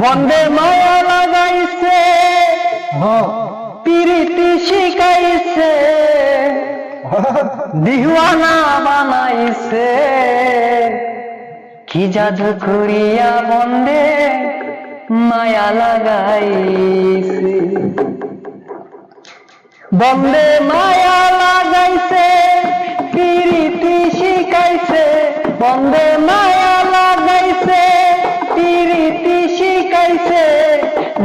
বন্দে মায়া লাগাইছে পিরিতি শিখাইছে দিওয়ানা বানাইছে কি জাদু করিয়া বন্দে মায়া লাগাইছে বন্দে মায়া লাগাইছে পিরিতি শিখাইছে বন্দে মায়া লাগাইছে পিরিতি শিখাইছে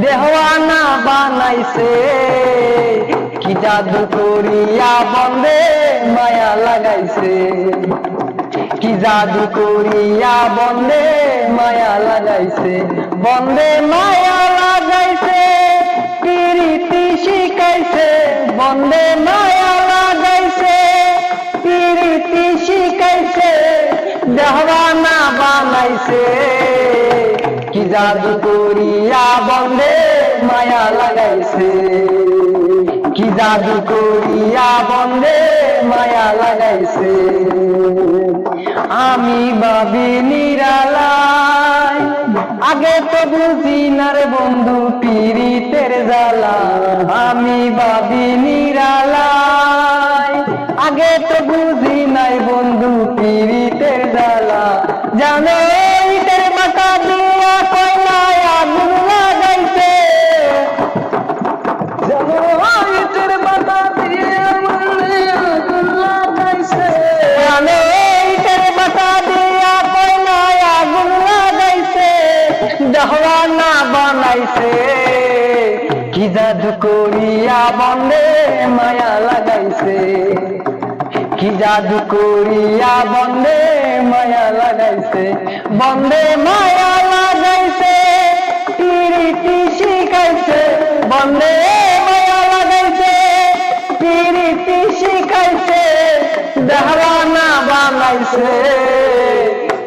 দেওয়ানা বানাইছে কি জাদু করিয়া বন্দে মায়া লাগাইছে কি জাদু করিয়া বন্দে মায়া লাগাইছে বন্দে মায়া লাগাইছে পিরিতি শিখাইছে বন্দে মায়া লাগাইছে পিরিতি শিখাইছে দেওয়ানা বানাইছে কি জাদু করিয়া বন্দে মায়া লাগাইছে কি জাদু করিয়া বন্দে মায়া লাগাইছে আমি ভাবি নিরালায় আগে তো বুঝি না রে বন্ধু পীড়িতের জ্বালা আমি ভাবি নিরালায় আগে তো বুঝি নাই বন্ধু পীড়িতের জ্বালা জানো ইটের বাটা দিয়া কয়লায় আগুন লাগাইছে জানো ইটের বাটা দিয়া আগুন লাগাইছে জানো ইটের বাটা দিয়া কয়লায় আগুন লাগাইছে দেওয়ানা বানাইছে কি জাদু করিয়া বন্দে মায়া লাগাইছে কি জাদু করিয়া বন্দে মায়া লাগাইছে বন্দে মায়া লাগাইছে পিরিতি শিখাইছে বন্দে মায়া লাগাইছে পিরিতি শিখাইছে দেওয়ানা বানাইছে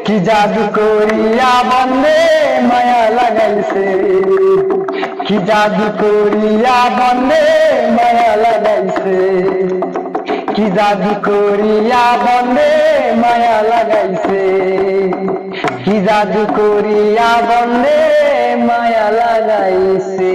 কি জাদু করিয়া বন্দে মায়া লাগাইছে কি জাদু করিয়া বন্দে মায়া লাগাইছে কি জাদু করিয়া বন্দে মায়া লাগাইছে কি জাদু করিয়া বন্দে মায়া লাগাইছে।